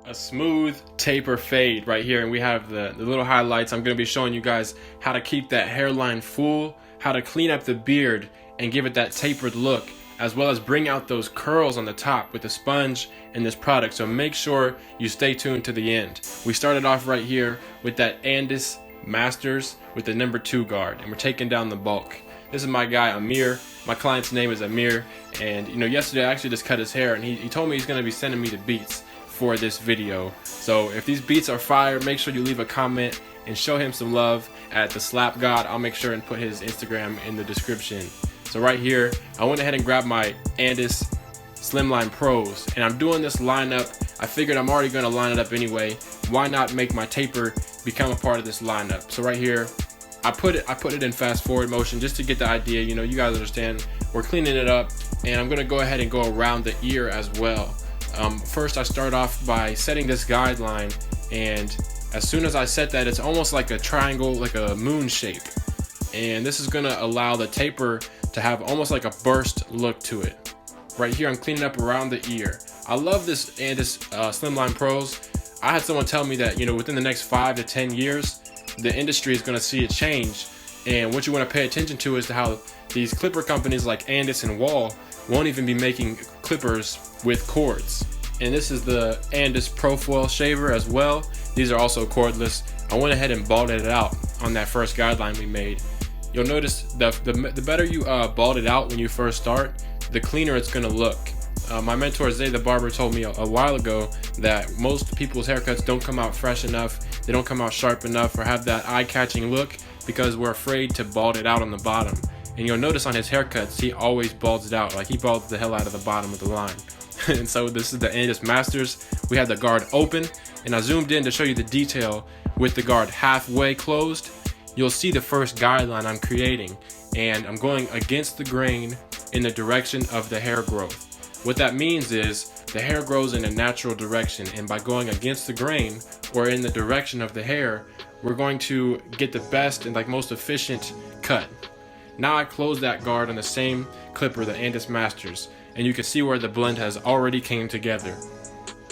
A smooth taper fade right here, and we have the little highlights. I'm going to be showing you guys how to keep that hairline full, how to clean up the beard and give it that tapered look, as well as bring out those curls on the top with the sponge and this product. So make sure you stay tuned to the end. We started off right here with that Apprentice Masters with the number 2 guard, and we're taking down the bulk. This is my guy Amir. My client's name is Amir, and yesterday I actually just cut his hair, and he told me he's going to be sending me the beats for this video. So if these beats are fire, make sure you leave a comment and show him some love at the Slap God. I'll make sure and put his Instagram in the description. So right here, I went ahead and grabbed my Apprentice Slimline Pros, and I'm doing this lineup. I figured I'm already going to line it up anyway. Why not make my taper become a part of this lineup? So right here, I put it in fast forward motion just to get the idea. You guys understand. We're cleaning it up, and I'm going to go ahead and go around the ear as well. First, I start off by setting this guideline, and as soon as I set that, it's almost like a triangle, like a moon shape, and this is going to allow the taper to have almost like a burst look to it. Right here, I'm cleaning up around the ear. I love this Apprentice Slimline Pros. I had someone tell me that within the next 5 to 10 years, the industry is going to see a change, and what you want to pay attention to is how these clipper companies like Apprentice and Wall won't even be making clippers with cords. And this is the Apprentice Pro Foil shaver as well. These are also cordless. I went ahead and balded it out on that first guideline we made. You'll notice the better you bald it out when you first start, the cleaner it's going to look. My mentor Zay the Barber told me a while ago that most people's haircuts don't come out fresh enough, they don't come out sharp enough or have that eye-catching look because we're afraid to bald it out on the bottom. And you'll notice on his haircuts, he always balds it out. Like, he balds the hell out of the bottom of the line. And so this is the Apprentice Masters. We had the guard open, and I zoomed in to show you the detail with the guard halfway closed. You'll see the first guideline I'm creating, and I'm going against the grain in the direction of the hair growth. What that means is the hair grows in a natural direction, and by going against the grain or in the direction of the hair, we're going to get the best and most efficient cut. Now I close that guard on the same clipper, the Apprentice Masters, and you can see where the blend has already came together.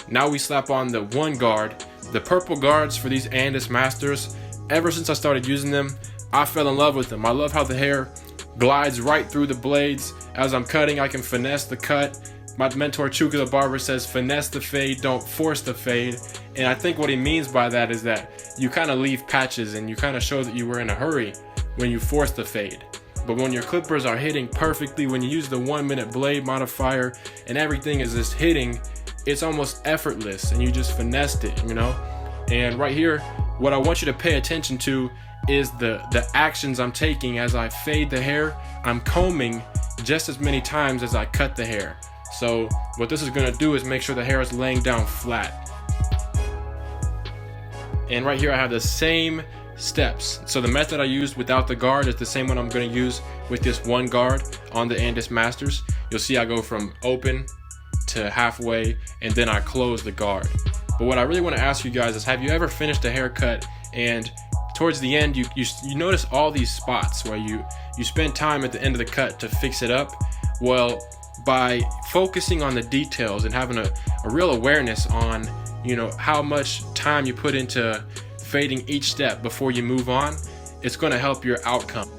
Now we slap on the 1 guard. The purple guards for these Apprentice Masters, ever since I started using them, I fell in love with them. I love how the hair glides right through the blades. As I'm cutting, I can finesse the cut. My mentor Chuka the Barber says, finesse the fade, don't force the fade. And I think what he means by that is that you kind of leave patches and you kind of show that you were in a hurry when you force the fade. But when your clippers are hitting perfectly, when you use the 1-minute blade modifier and everything is just hitting, it's almost effortless and you just finessed it, And right here, what I want you to pay attention to is the actions I'm taking as I fade the hair. I'm combing just as many times as I cut the hair. So what this is going to do is make sure the hair is laying down flat. And right here I have the same steps. So the method I used without the guard is the same one I'm going to use with this 1 guard on the Apprentice Masters. You'll see I go from open to halfway, and then I close the guard. But what I really want to ask you guys is, have you ever finished a haircut and towards the end you notice all these spots where you spend time at the end of the cut to fix it up? Well, by focusing on the details and having a real awareness on how much time you put into fading each step before you move on, it's going to help your outcome.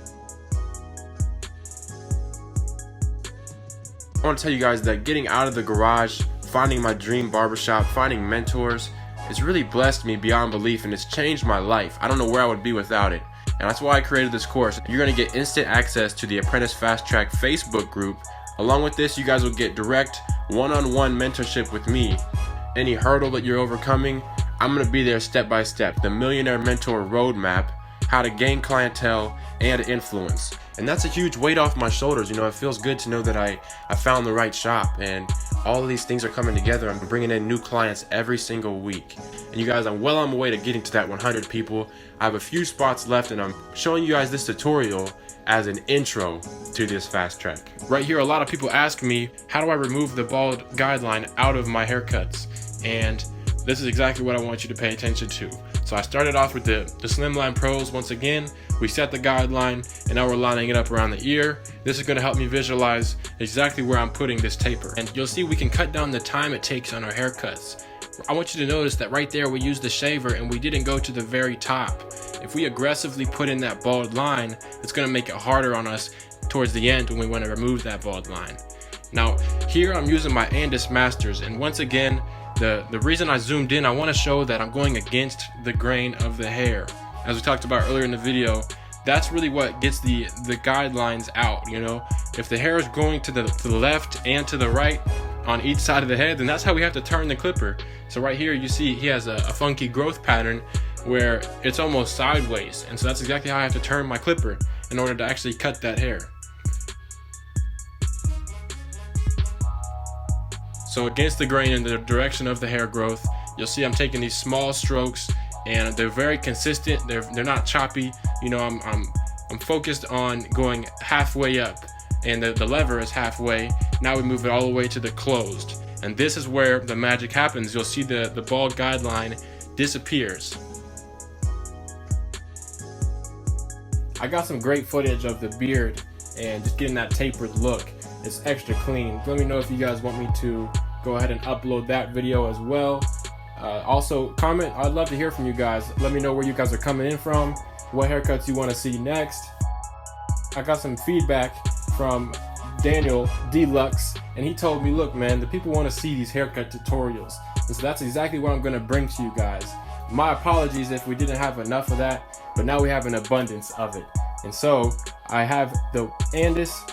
I want to tell you guys that getting out of the garage, finding my dream barbershop, finding mentors, it's really blessed me beyond belief, and it's changed my life. I don't know where I would be without it, and that's why I created this course. You're going to get instant access to the Apprentice Fast Track Facebook group. Along with this, you guys will get direct one-on-one mentorship with me. Any hurdle that you're overcoming, I'm going to be there step by step. The Millionaire Mentor Roadmap, how to gain clientele and influence. And that's a huge weight off my shoulders. It feels good to know that I found the right shop, and all of these things are coming together. I'm bringing in new clients every single week. And you guys, I'm well on my way to getting to that 100 people. I have a few spots left, and I'm showing you guys this tutorial as an intro to this fast track. Right here, a lot of people ask me, how do I remove the bald guideline out of my haircuts? And this is exactly what I want you to pay attention to. So I started off with the Slimline Pros. Once again, we set the guideline, and now we're lining it up around the ear. This is going to help me visualize exactly where I'm putting this taper. And you'll see we can cut down the time it takes on our haircuts. I want you to notice that right there we used the shaver and we didn't go to the very top. If we aggressively put in that bald line, it's going to make it harder on us towards the end when we want to remove that bald line. Now here I'm using my Apprentice Masters, and once again the reason I zoomed in, I want to show that I'm going against the grain of the hair. As we talked about earlier in the video, that's really what gets the guidelines out. You know, if the hair is going to the left and to the right on each side of the head, then that's how we have to turn the clipper. So right here you see he has a funky growth pattern where it's almost sideways, and so that's exactly how I have to turn my clipper in order to actually cut that hair. So against the grain in the direction of the hair growth, you'll see I'm taking these small strokes, and they're very consistent. They're not choppy. You know, I'm focused on going halfway up, and the lever is halfway. Now we move it all the way to the closed, and this is where the magic happens. You'll see the bald guideline disappears. I got some great footage of the beard and just getting that tapered look. It's extra clean. Let me know if you guys want me to go ahead and upload that video as well. Also comment, I'd love to hear from you guys. Let me know where you guys are coming in from, what haircuts you want to see next. I got some feedback from Daniel Deluxe, and he told me, look man, the people want to see these haircut tutorials, and so that's exactly what I'm going to bring to you guys. My apologies if we didn't have enough of that, but now we have an abundance of it. And so I have the Apprentice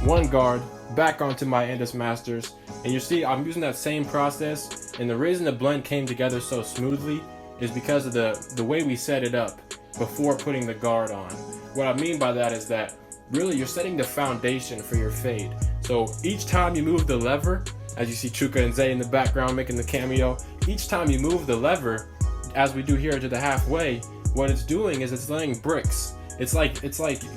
one guard back onto my Apprentice Masters, and you see I'm using that same process, and the reason the blend came together so smoothly is because of the way we set it up before putting the guard on. What I mean by that is that really you're setting the foundation for your fade. So each time you move the lever, as you see Chuka and Zay in the background making the cameo, each time you move the lever, as we do here to the halfway, what it's doing is it's laying bricks. It's like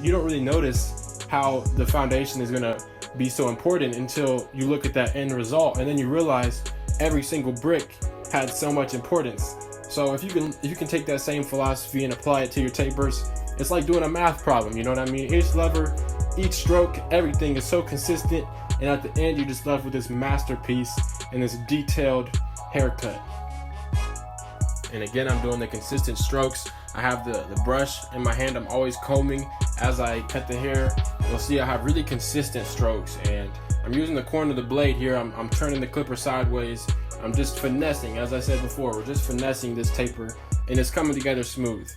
you don't really notice how the foundation is gonna be so important until you look at that end result, and then you realize every single brick had so much importance. So if you can take that same philosophy and apply it to your tapers, it's like doing a math problem, you know what I mean? Each lever, each stroke, everything is so consistent, and at the end you're just left with this masterpiece and this detailed haircut. And again, I'm doing the consistent strokes. I have the brush in my hand. I'm always combing as I cut the hair. You'll see I have really consistent strokes, and I'm using the corner of the blade here. I'm turning the clipper sideways. I'm just finessing, as I said before, we're just finessing this taper, and it's coming together smooth.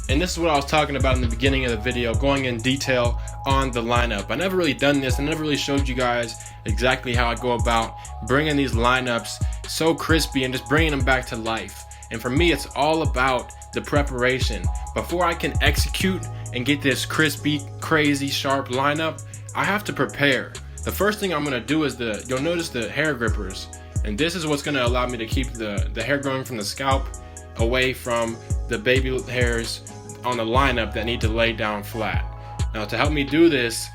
And this is what I was talking about in the beginning of the video, going in detail on the lineup. I never really done this. I never really showed you guys exactly how I go about bringing these lineups so crispy and just bringing them back to life. And for me, it's all about the preparation. Before I can execute and get this crispy, crazy, sharp lineup, I have to prepare. The first thing I'm gonna do is you'll notice the hair grippers. And this is what's gonna allow me to keep the hair growing from the scalp away from the baby hairs on the lineup that need to lay down flat. Now to help me do this,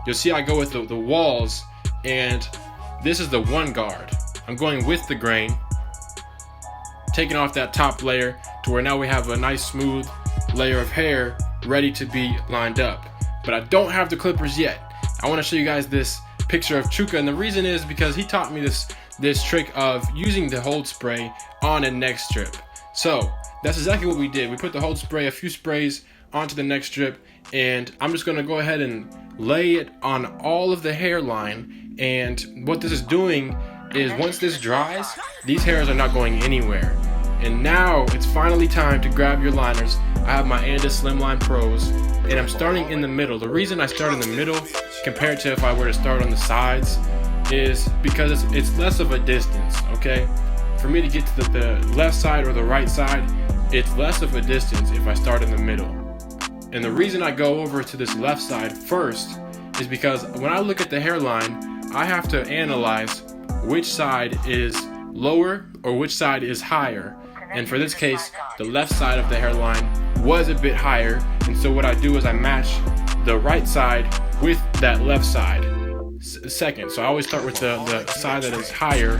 you'll see I go with the walls, and this is the one guard. I'm going with the grain, taking off that top layer to where now we have a nice smooth layer of hair ready to be lined up. But I don't have the clippers yet. I want to show you guys this picture of Chuka, and the reason is because he taught me this trick of using the hold spray on a neck strip. So that's exactly what we did. We put the hold spray, a few sprays onto the neck strip, and I'm just going to go ahead and lay it on all of the hairline. And what this is doing is once this dries, these hairs are not going anywhere. And now it's finally time to grab your liners. I have my Apprentice Slimline Pros, and I'm starting in the middle. The reason I start in the middle compared to if I were to start on the sides is because it's less of a distance, okay? For me to get to the left side or the right side, it's less of a distance if I start in the middle. And the reason I go over to this left side first is because when I look at the hairline, I have to analyze which side is lower or which side is higher. And for this case, the left side of the hairline was a bit higher, and so what I do is I match the right side with that left side second. So I always start with the side that is higher,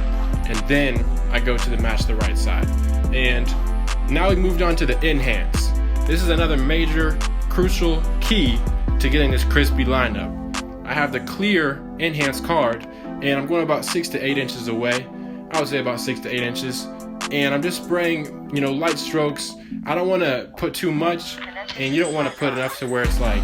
and then I go to the match the right side. And now we moved on to the enhance. This is another major crucial key to getting this crispy lineup. I have the clear enhance card, and I'm going about 6 to 8 inches away. I would say about 6 to 8 inches. And I'm just spraying, you know, light strokes. I don't want to put too much, and you don't want to put enough to where it's like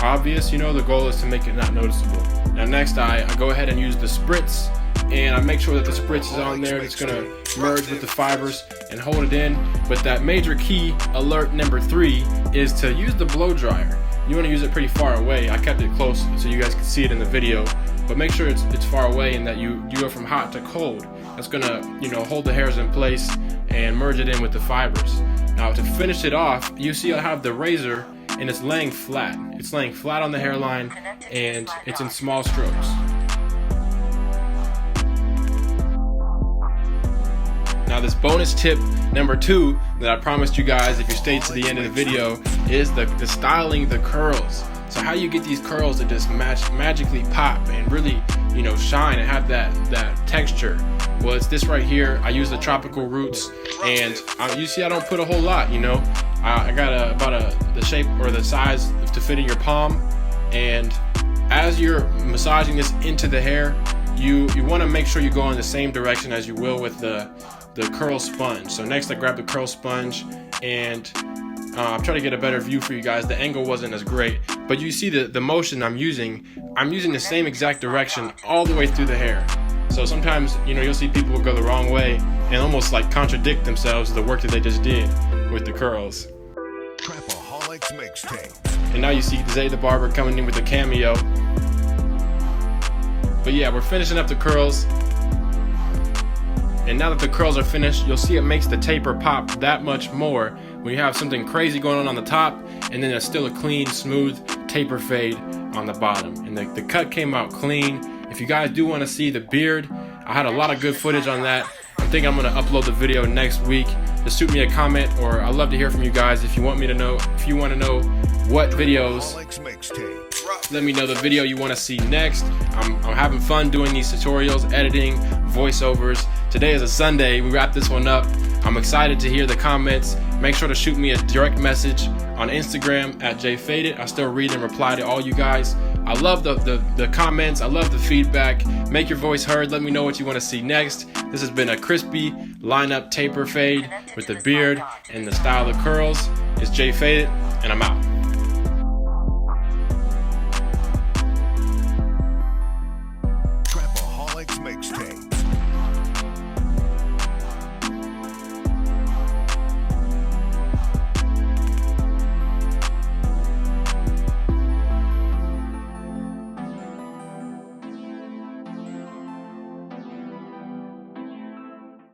obvious, you know. The goal is to make it not noticeable. Now next I go ahead and use the spritz, and I make sure that the spritz is on there. It's gonna merge with the fibers and hold it in. But that major key alert number 3 is to use the blow dryer. You want to use it pretty far away. I kept it close so you guys can see it in the video, but make sure it's far away and that you go from hot to cold. That's gonna, you know, hold the hairs in place and merge it in with the fibers. Now to finish it off, you see I have the razor and it's laying flat. It's laying flat on the hairline and it's in small strokes. Now this bonus tip number 2 that I promised you guys if you stayed to the end of the video is the styling the curls. So how you get these curls to just magically pop and really, you know, shine and have that texture. Well, it's this right here. I use the tropical roots, and you see I don't put a whole lot, you know. I got the shape or the size to fit in your palm, and as you're massaging this into the hair, you want to make sure you go in the same direction as you will with the curl sponge. So next I grab the curl sponge, and I'm trying to get a better view for you guys. The angle wasn't as great, but you see the motion I'm using the same exact direction all the way through the hair. So sometimes, you know, you'll see people go the wrong way and almost like contradict themselves the work that they just did with the curls. And now you see Zay the Barber coming in with a cameo. But yeah, we're finishing up the curls. And now that the curls are finished, you'll see it makes the taper pop that much more when you have something crazy going on the top and then it's still a clean, smooth taper fade on the bottom. And the cut came out clean. If you guys do want to see the beard, I had a lot of good footage on that. I think I'm going to upload the video next week. Just shoot me a comment, or I'd love to hear from you guys if you want to know what videos. Let me know the video you want to see next. I'm having fun doing these tutorials, editing, voiceovers. Today is a Sunday. We wrap this one up. I'm excited to hear the comments. Make sure to shoot me a direct message on Instagram at jfaded. I still read and reply to all you guys. I love the comments. I love the feedback. Make your voice heard. Let me know what you want to see next. This has been a crispy lineup taper fade with the beard and the style of curls. It's jfaded, and I'm out.